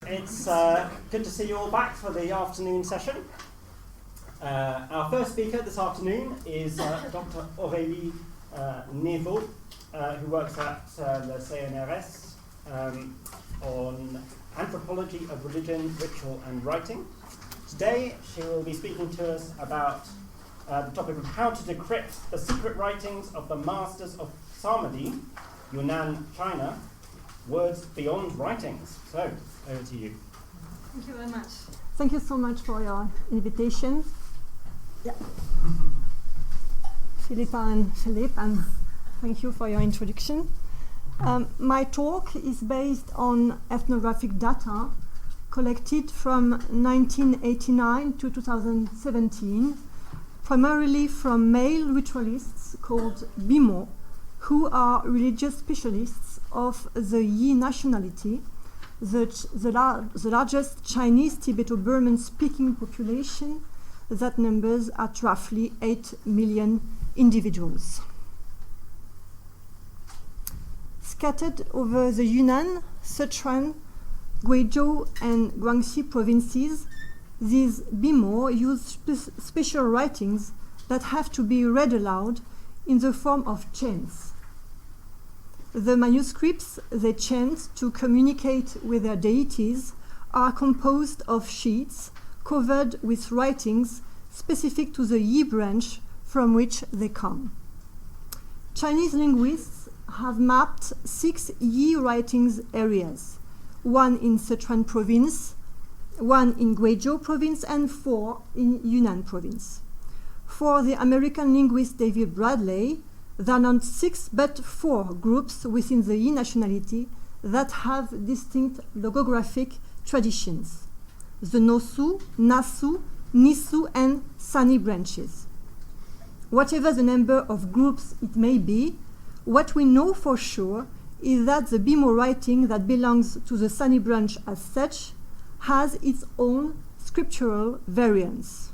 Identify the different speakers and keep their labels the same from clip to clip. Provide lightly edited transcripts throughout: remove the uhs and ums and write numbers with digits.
Speaker 1: It's good to see you all back for the afternoon session. Our first speaker this afternoon is Dr. Aurélie Névot, who works at the CNRS on anthropology of religion, ritual and writing. Today she will be speaking to us about the topic of how to decrypt the secret writings of the masters of Psalmody, Yunnan, China, words beyond writings. So, over to you.
Speaker 2: Thank you very much.
Speaker 3: Thank you so much for your invitation. Yeah. Philippa and Philippe, and thank you for your introduction. My talk is based on ethnographic data collected from 1989 to 2017, primarily from male ritualists called Bimo, who are religious specialists of the Yi nationality, the largest Chinese Tibeto-Burman speaking population that numbers at roughly 8 million individuals. Scattered over the Yunnan, Sichuan, Guizhou and Guangxi provinces, these Bimo use special writings that have to be read aloud in the form of chants. The manuscripts they chant to communicate with their deities are composed of sheets covered with writings specific to the Yi branch from which they come. Chinese linguists have mapped 6 Yi writings areas, 1 in Sichuan province, 1 in Guizhou province, and 4 in Yunnan province. For the American linguist David Bradley, there are not 6 but 4 groups within the Yi nationality that have distinct logographic traditions: the Nosu, Nasu, Nisu and Sani branches. Whatever the number of groups it may be, what we know for sure is that the Bimo writing that belongs to the Sani branch as such has its own scriptural variants.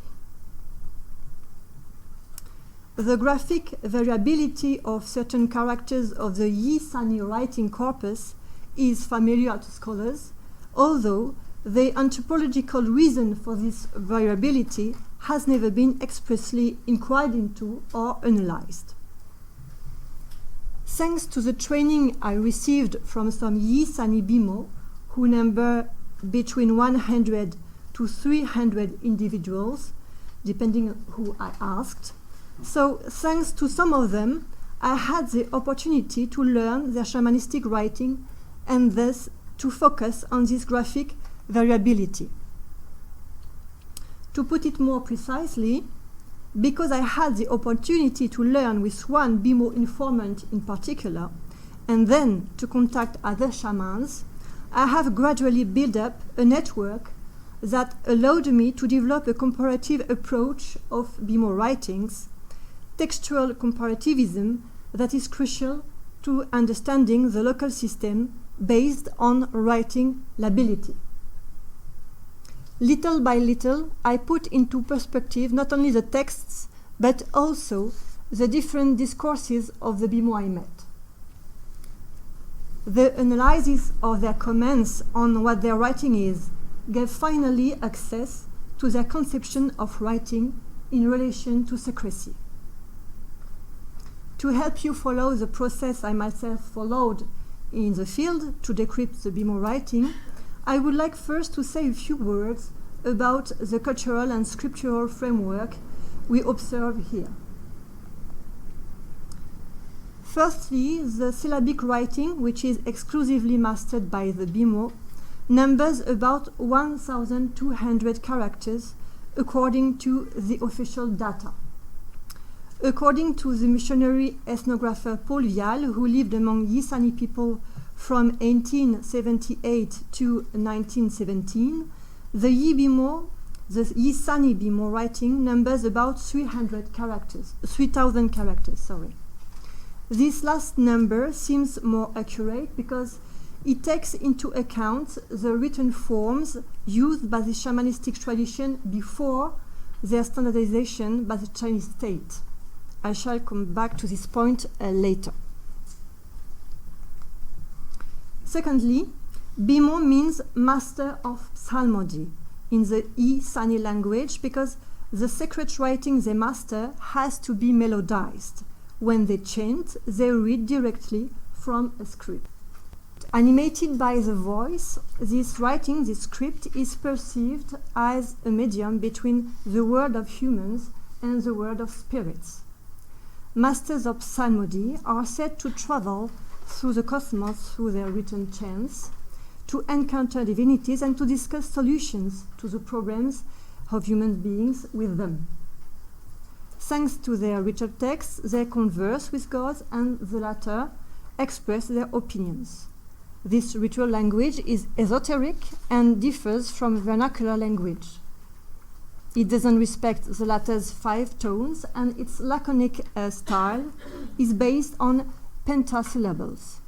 Speaker 3: The graphic variability of certain characters of the Yi-Sani writing corpus is familiar to scholars, although the anthropological reason for this variability has never been expressly inquired into or analyzed. Thanks to the training I received from some Yi-Sani Bimo, who number between 100 to 300 individuals, depending on who I asked, so thanks to some of them, I had the opportunity to learn their shamanistic writing and thus to focus on this graphic variability. To put it more precisely, because I had the opportunity to learn with one Bimo informant in particular, and then to contact other shamans, I have gradually built up a network that allowed me to develop a comparative approach of Bimo writings, textual comparativism that is crucial to understanding the local system based on writing lability. Little by little, I put into perspective not only the texts, but also the different discourses of the Bimo I met. The analysis of their comments on what their writing is gave finally access to their conception of writing in relation to secrecy. To help you follow the process I myself followed in the field to decrypt the Bimo writing, I would like first to say a few words about the cultural and scriptural framework we observe here. Firstly, the syllabic writing, which is exclusively mastered by the Bimo, numbers about 1,200 characters according to the official data. According to the missionary ethnographer Paul Vial, who lived among Yi-Sani people from 1878 to 1917, the Yi-Sani Bimo writing numbers about 3,000 characters. This last number seems more accurate because it takes into account the written forms used by the shamanistic tradition before their standardization by the Chinese state. I shall come back to this point later. Secondly, Bimo means master of Psalmody in the Yi-Sani language because the sacred writing they master has to be melodized. When they chant, they read directly from a script. Animated by the voice, this writing, this script, is perceived as a medium between the world of humans and the world of spirits. Masters of Psalmody are said to travel through the cosmos through their written chants, to encounter divinities and to discuss solutions to the problems of human beings with them. Thanks to their ritual texts, they converse with gods and the latter express their opinions. This ritual language is esoteric and differs from vernacular language. It doesn't respect the latter's 5 tones, and its laconic style is based on pentasyllables.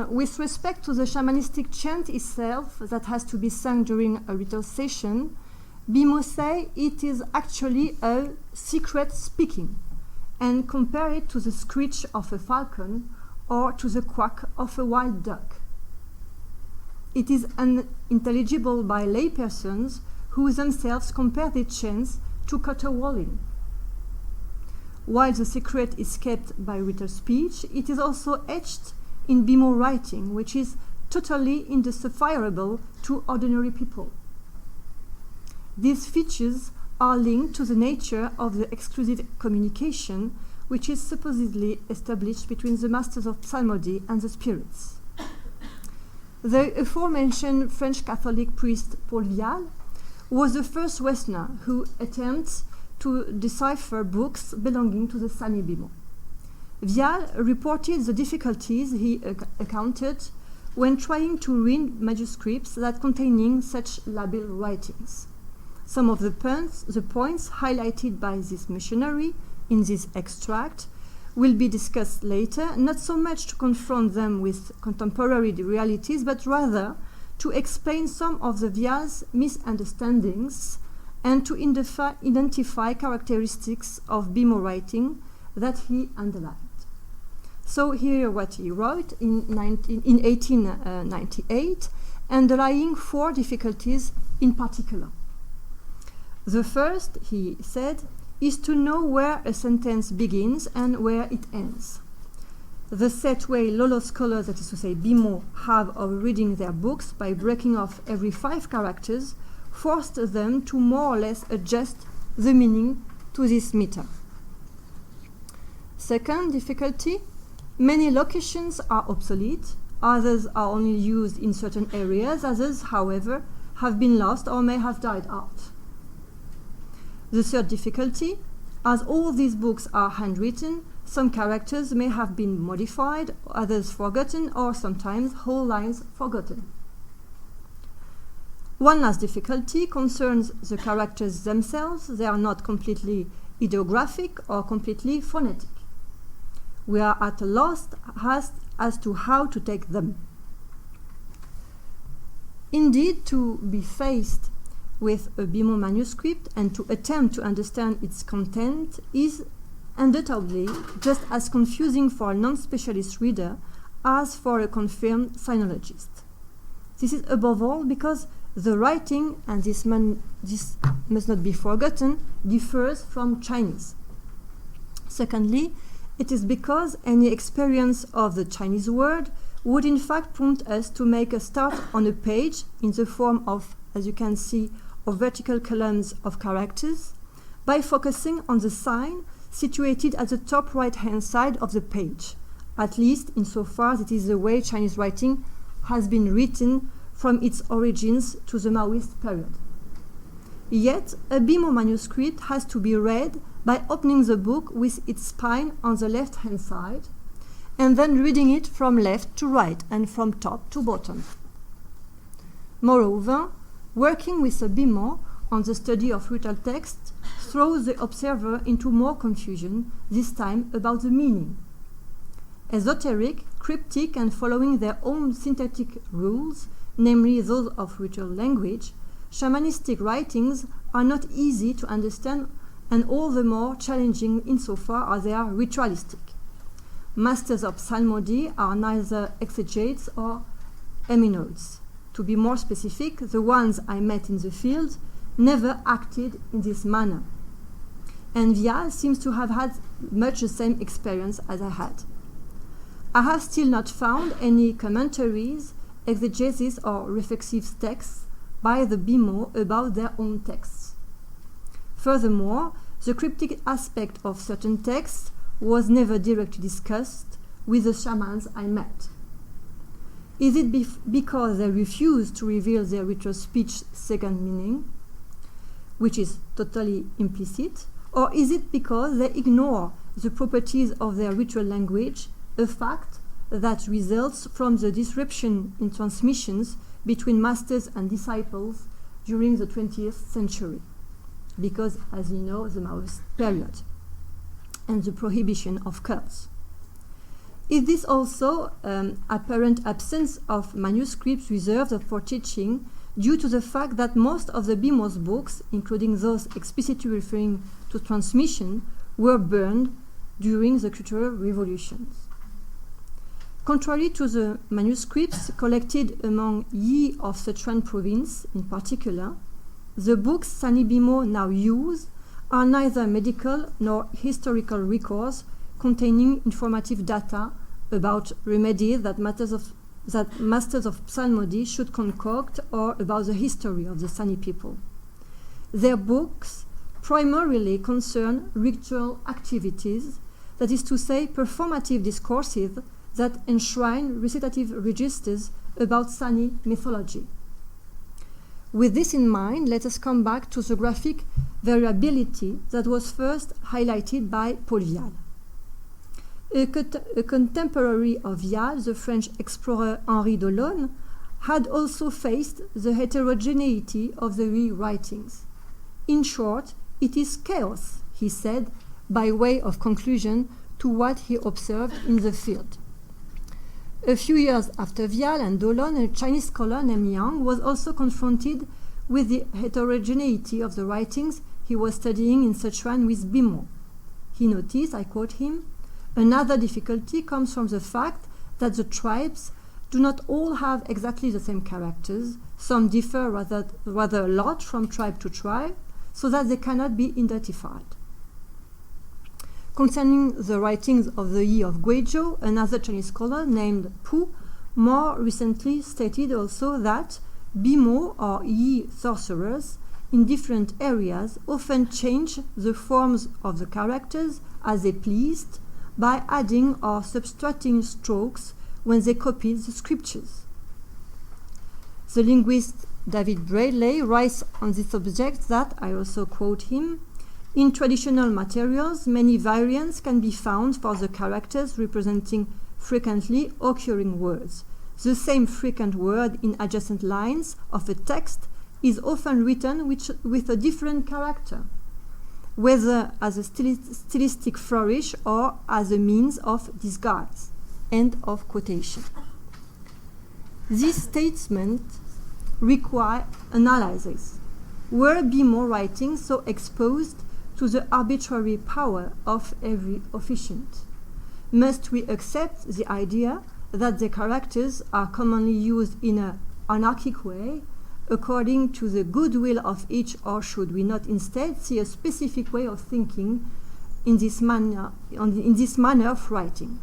Speaker 3: With respect to the shamanistic chant itself that has to be sung during a ritual session, Bimo say it is actually a secret speaking and compare it to the screech of a falcon or to the quack of a wild duck. It is unintelligible by laypersons who themselves compare the chants to caterwauling. While the secret is kept by ritual speech, it is also etched in Bimo writing, which is totally indecipherable to ordinary people. These features are linked to the nature of the exclusive communication which is supposedly established between the masters of Psalmody and the spirits. The aforementioned French Catholic priest Paul Vial was the first Westerner who attempted to decipher books belonging to the Sami Bimo. Vial reported the difficulties he encountered when trying to read manuscripts that containing such labile writings. Some of the points highlighted by this missionary in this extract will be discussed later, not so much to confront them with contemporary realities, but rather to explain some of the Vial's misunderstandings and to identify characteristics of Bimo writing that he underlined. So here what he wrote in 1898, underlying 4 difficulties in particular. The first, he said, is to know where a sentence begins and where it ends. The set way Lolo scholars, that is to say Bimo, have of reading their books by breaking off every 5 characters forced them to more or less adjust the meaning to this meter. Second difficulty, many locations are obsolete, others are only used in certain areas, others, however, have been lost or may have died out. The third difficulty, as all these books are handwritten, some characters may have been modified, others forgotten, or sometimes whole lines forgotten. One last difficulty concerns the characters themselves. They are not completely ideographic or completely phonetic. We are at a loss as to how to take them. Indeed, to be faced with a Bimo manuscript and to attempt to understand its content is undoubtedly just as confusing for a non-specialist reader as for a confirmed sinologist. This is above all because the writing, and this must not be forgotten, differs from Chinese. Secondly, it is because any experience of the Chinese word would in fact prompt us to make a start on a page in the form of, as you can see, of vertical columns of characters by focusing on the sign situated at the top right-hand side of the page, at least insofar as it is the way Chinese writing has been written from its origins to the Maoist period. Yet, a Bimo manuscript has to be read by opening the book with its spine on the left-hand side and then reading it from left to right and from top to bottom. Moreover, working with a Bimo on the study of ritual text throws the observer into more confusion, this time about the meaning. Esoteric, cryptic, and following their own syntactic rules, namely those of ritual language, shamanistic writings are not easy to understand and all the more challenging insofar as they are ritualistic. masters of Psalmody are neither exegetes or eminodes. To be more specific, the ones I met in the field never acted in this manner. And Vial seems to have had much the same experience as I had. I have still not found any commentaries, exegesis or reflexive texts by the Bimo about their own texts. Furthermore, the cryptic aspect of certain texts was never directly discussed with the shamans I met. Is it because they refuse to reveal their ritual speech second meaning, which is totally implicit, or is it because they ignore the properties of their ritual language, a fact that results from the disruption in transmissions between masters and disciples during the 20th century? Because, as you know, the Maoist period and the prohibition of cults. Is this also apparent absence of manuscripts reserved for teaching due to the fact that most of the Bimos books, including those explicitly referring to transmission, were burned during the cultural revolutions? Contrary to the manuscripts collected among Yi of Sichuan province in particular, the books Yi-Sani Bimo now use are neither medical nor historical records containing informative data about remedies that masters of Psalmody should concoct or about the history of the Sani people. Their books primarily concern ritual activities, that is to say, performative discourses that enshrine recitative registers about Sani mythology. With this in mind, let us come back to the graphic variability that was first highlighted by Paul Vial. A contemporary of Vial, the French explorer Henri d'Olonne, had also faced the heterogeneity of the rewritings. In short, it is chaos, he said, by way of conclusion to what he observed in the field. A few years after Vial and d'Olonne, a Chinese scholar named Yang was also confronted with the heterogeneity of the writings he was studying in Sichuan with Bimo. He noticed, I quote him, "Another difficulty comes from the fact that the tribes do not all have exactly the same characters. Some differ rather a lot from tribe to tribe, so that they cannot be identified." Concerning the writings of the Yi of Guizhou, another Chinese scholar named Pu more recently stated also that Bimo or Yi sorcerers in different areas often change the forms of the characters as they pleased by adding or subtracting strokes when they copied the scriptures. The linguist David Bradley writes on this subject that, I also quote him, "In traditional materials, many variants can be found for the characters representing frequently occurring words. The same frequent word in adjacent lines of a text is often written with a different character, whether as a stylistic flourish or as a means of disguise." End of quotation. These statements require analysis. Were Bimo writings so exposed to the arbitrary power of every officiant? Must we accept the idea that the characters are commonly used in an anarchic way, according to the goodwill of each, or should we not instead see a specific way of thinking in this manner of writing?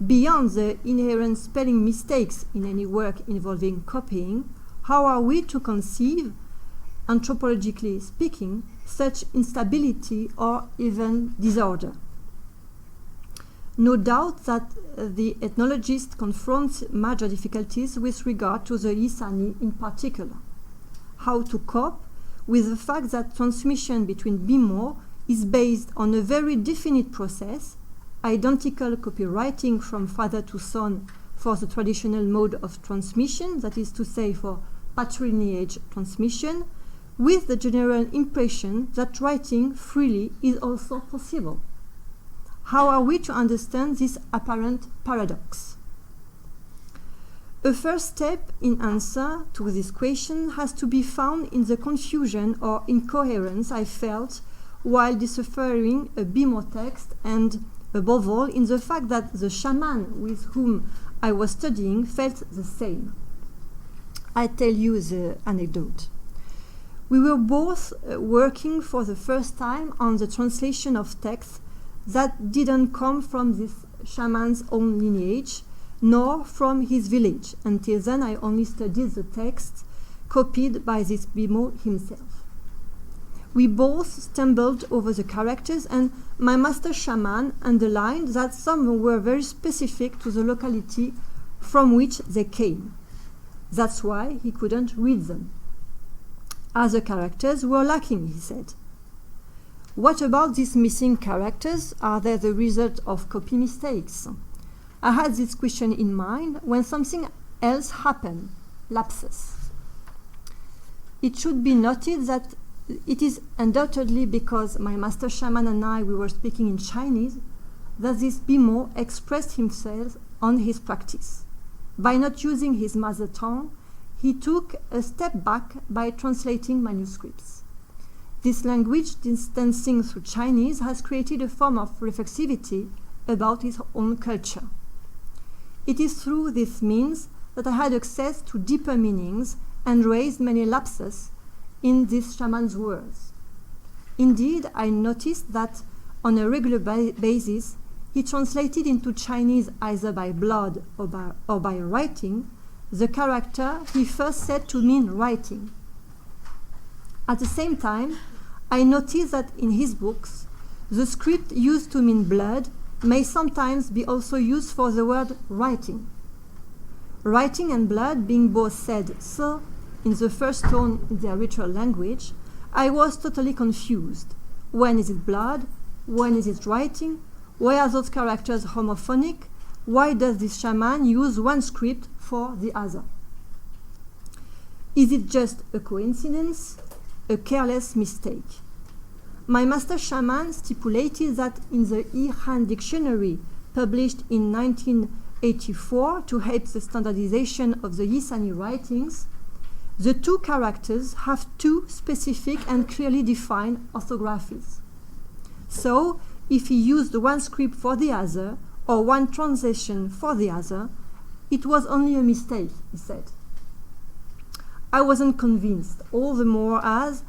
Speaker 3: Beyond the inherent spelling mistakes in any work involving copying, how are we to conceive, anthropologically speaking, such instability or even disorder? No doubt that the ethnologist confronts major difficulties with regard to the Yi-Sani in particular. How to cope with the fact that transmission between Bimo is based on a very definite process, identical copywriting from father to son for the traditional mode of transmission, that is to say for patrilineage transmission, with the general impression that writing freely is also possible. How are we to understand this apparent paradox? A first step in answer to this question has to be found in the confusion or incoherence I felt while deciphering a Bimo text and above all in the fact that the shaman with whom I was studying felt the same. I tell you the anecdote. We were both working for the first time on the translation of texts that didn't come from this shaman's own lineage, nor from his village. Until then, I only studied the texts copied by this Bimo himself. We both stumbled over the characters, and my master shaman underlined that some were very specific to the locality from which they came. That's why he couldn't read them. Other characters were lacking, he said. What about these missing characters? Are they the result of copy mistakes? I had this question in mind when something else happened, lapses. It should be noted that it is undoubtedly because my master shaman and I we were speaking in Chinese that this Bimo expressed himself on his practice. By not using his mother tongue, he took a step back by translating manuscripts. This language distancing through Chinese has created a form of reflexivity about his own culture. It is through this means that I had access to deeper meanings and raised many lapses in this shaman's words. Indeed, I noticed that on a regular basis, he translated into Chinese either by blood or by writing the character he first said to mean writing. At the same time, I noticed that in his books, the script used to mean blood may sometimes be also used for the word writing. Writing and blood being both said so in the first tone in their ritual language, I was totally confused. When is it blood? When is it writing? Why are those characters homophonic? Why does this shaman use one script for the other? Is it just a coincidence? A careless mistake? My master shaman stipulated that in the Yi-Han dictionary published in 1984 to help the standardization of the Yi-Sani writings, the two characters have two specific and clearly defined orthographies. So, if he used one script for the other, or one translation for the other, it was only a mistake, he said. I wasn't convinced, all the more as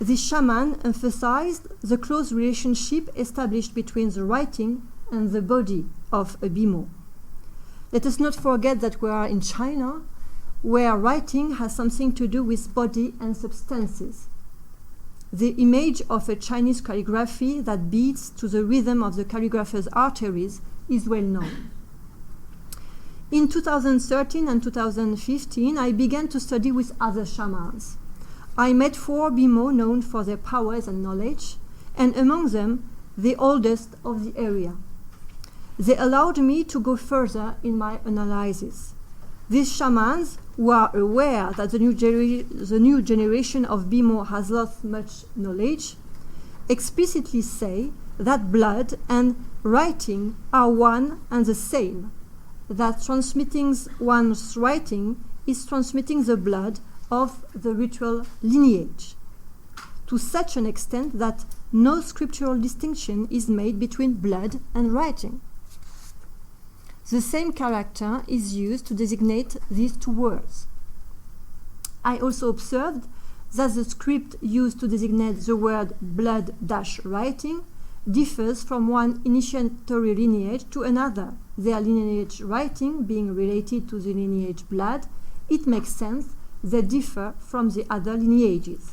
Speaker 3: the shaman emphasized the close relationship established between the writing and the body of a Bimo. Let us not forget that we are in China, where writing has something to do with body and substances. The image of a Chinese calligraphy that beats to the rhythm of the calligrapher's arteries is well known. In 2013 and 2015, I began to study with other shamans. I met 4 Bimo known for their powers and knowledge, and among them, the oldest of the area. They allowed me to go further in my analysis. These shamans, who are aware that the new generation of Bimo has lost much knowledge, explicitly say that blood and writing are one and the same, that transmitting one's writing is transmitting the blood of the ritual lineage, to such an extent that no scriptural distinction is made between blood and writing. The same character is used to designate these two words. I also observed that the script used to designate the word blood-writing differs from one initiatory lineage to another. Their lineage writing being related to the lineage blood, it makes sense they differ from the other lineages.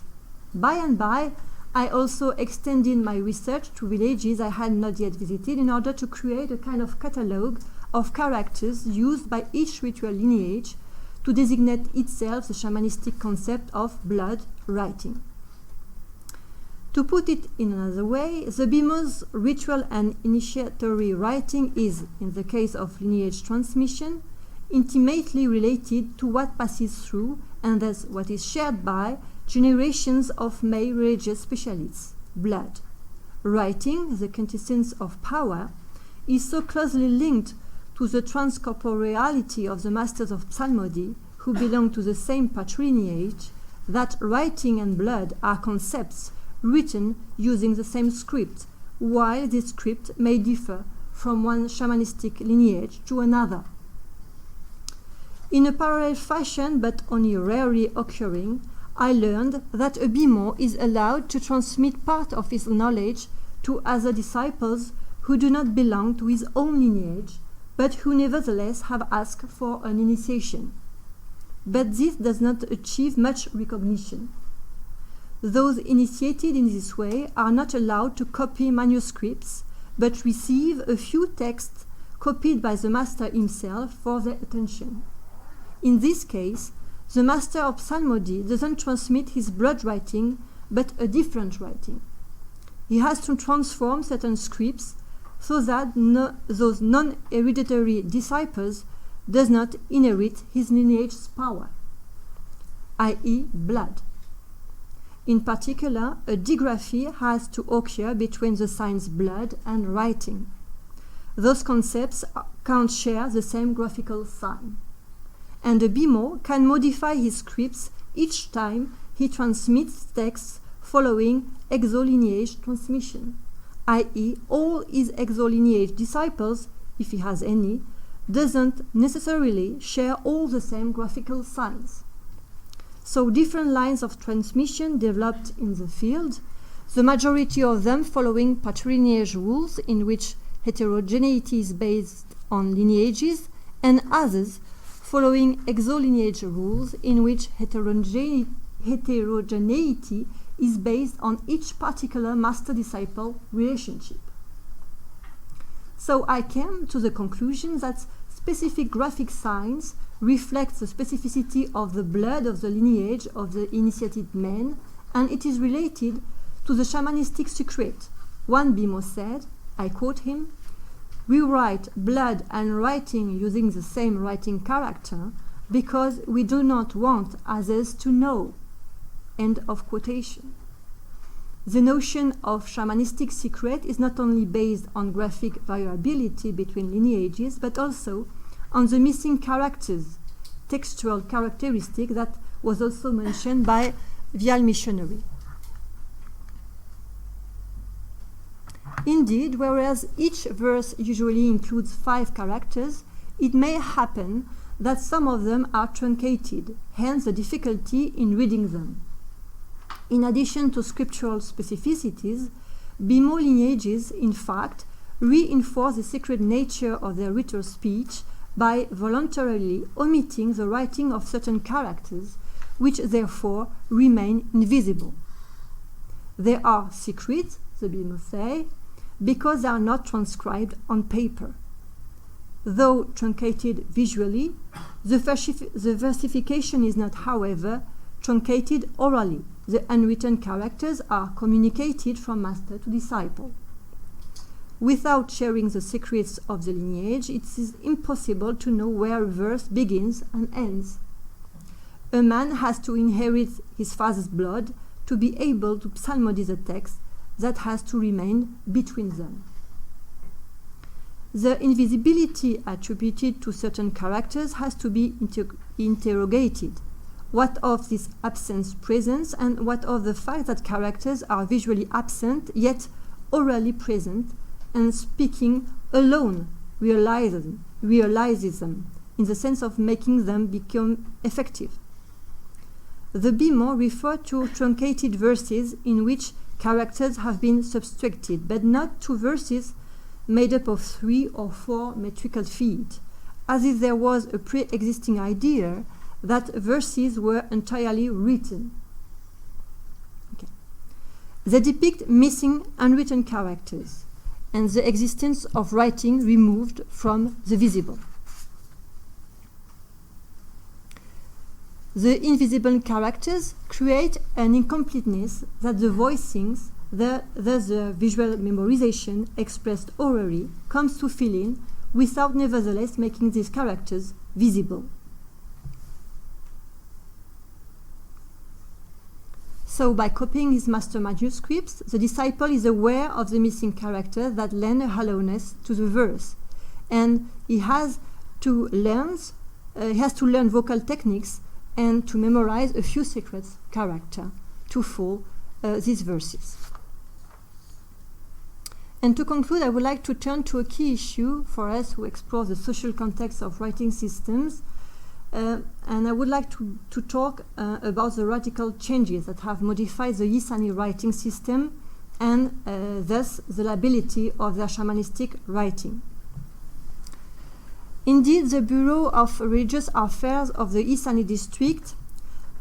Speaker 3: By and by, I also extended my research to villages I had not yet visited in order to create a kind of catalogue of characters used by each ritual lineage to designate itself the shamanistic concept of blood writing. To put it in another way, the Bimo's ritual and initiatory writing is, in the case of lineage transmission, intimately related to what passes through and thus what is shared by generations of male religious specialists, blood. Writing, the quintessence of power, is so closely linked to the transcorporeality of the masters of Psalmody, who belong to the same patrilineage, that writing and blood are concepts written using the same script, while this script may differ from one shamanistic lineage to another. In a parallel fashion, but only rarely occurring, I learned that a Bimo is allowed to transmit part of his knowledge to other disciples who do not belong to his own lineage, but who nevertheless have asked for an initiation. But this does not achieve much recognition. Those initiated in this way are not allowed to copy manuscripts, but receive a few texts copied by the master himself for their attention. In this case, the master of Psalmody doesn't transmit his blood writing, but a different writing. He has to transform certain scripts so that those non-hereditary disciples does not inherit his lineage's power, i.e. blood. In particular, a digraphy has to occur between the signs blood and writing. Those concepts can't share the same graphical sign. And a Bimo can modify his scripts each time he transmits texts following exolineage transmission, i.e. all his exolineage disciples, if he has any, doesn't necessarily share all the same graphical signs. So different lines of transmission developed in the field, the majority of them following patrilineage rules in which heterogeneity is based on lineages, and others following exolineage rules in which heterogeneity is based on each particular master-disciple relationship. So I came to the conclusion that specific graphic signs reflect the specificity of the blood of the lineage of the initiated man, and it is related to the shamanistic secret. One Bimo said, I quote him, "We write blood and writing using the same writing character because we do not want others to know." End of quotation. The notion of shamanistic secret is not only based on graphic variability between lineages, but also on the missing characters, textual characteristic that was also mentioned by Vial Missionary. Indeed, whereas each verse usually includes 5 characters, it may happen that some of them are truncated, hence the difficulty in reading them. In addition to scriptural specificities, Bimo lineages, in fact, reinforce the secret nature of their written speech by voluntarily omitting the writing of certain characters, which therefore remain invisible. They are secret, the Bimo say, because they are not transcribed on paper. Though truncated visually, the versification is not, however, truncated orally. The unwritten characters are communicated from master to disciple. Without sharing the secrets of the lineage, it is impossible to know where a verse begins and ends. A man has to inherit his father's blood to be able to psalmody the text that has to remain between them. The invisibility attributed to certain characters has to be interrogated. What of this absence presence, and what of the fact that characters are visually absent yet orally present, and speaking alone realizes them in the sense of making them become effective? The Bimo refer to truncated verses in which characters have been subtracted, but not to verses made up of 3 or 4 metrical feet, as if there was a pre-existing idea that verses were entirely written. Okay. They depict missing unwritten characters and the existence of writing removed from the visible. The invisible characters create an incompleteness that the voicings, thus the visual memorization expressed orally, comes to fill in without nevertheless making these characters visible. So by copying his master manuscripts, the disciple is aware of the missing characters that lend a hollowness to the verse, and he has to learn vocal techniques and to memorize a few secret characters to fill these verses. And to conclude, I would like to turn to a key issue for us who explore the social context of writing systems. And I would like to talk about the radical changes that have modified the Yi-Sani writing system and thus the liability of their shamanistic writing. Indeed, the Bureau of Religious Affairs of the Yi-Sani district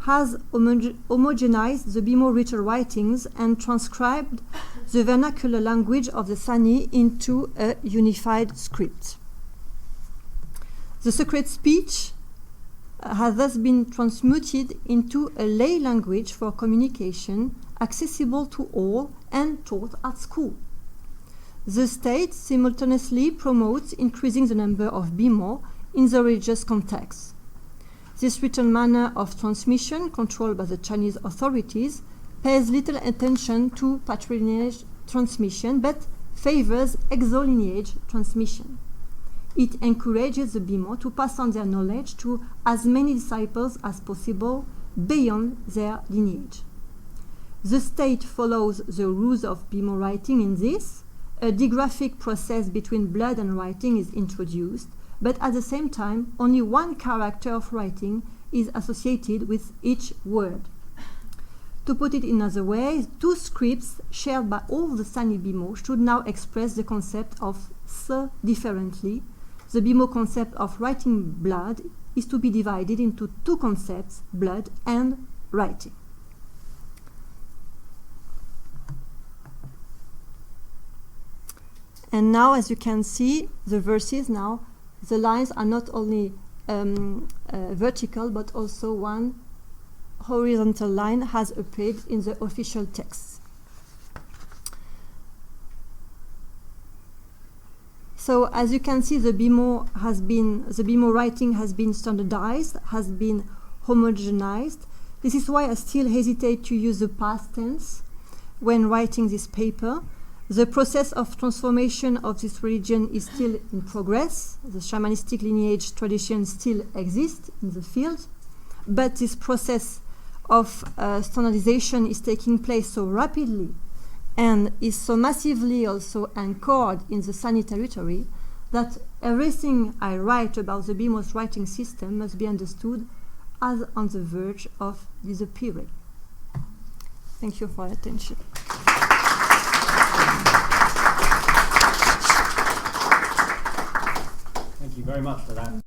Speaker 3: has homogenized the Bimo ritual writings and transcribed the vernacular language of the Sani into a unified script. The sacred speech has thus been transmuted into a lay language for communication accessible to all and taught at school. The state simultaneously promotes increasing the number of Bimo in the religious context. This written manner of transmission, controlled by the Chinese authorities, pays little attention to patrilineage transmission but favors exolineage transmission. It encourages the Bimo to pass on their knowledge to as many disciples as possible beyond their lineage. The state follows the rules of Bimo writing in this. A digraphic process between blood and writing is introduced, but at the same time, only one character of writing is associated with each word. To put it in another way, two scripts shared by all the Sani Bimo should now express the concept of se differently. The Bimo concept of writing blood is to be divided into two concepts, blood and writing. And now, as you can see, the verses now, the lines are not only vertical, but also one horizontal line has appeared in the official text. So, as you can see, the Bimo writing has been standardized, has been homogenized. This is why I still hesitate to use the past tense when writing this paper. The process of transformation of this religion is still in progress. The shamanistic lineage tradition still exists in the field, but this process of standardization is taking place so rapidly and is so massively also anchored in the Sani territory that everything I write about the Bimo's writing system must be understood as on the verge of disappearing. Thank you for your attention.
Speaker 1: Thank you very much for that.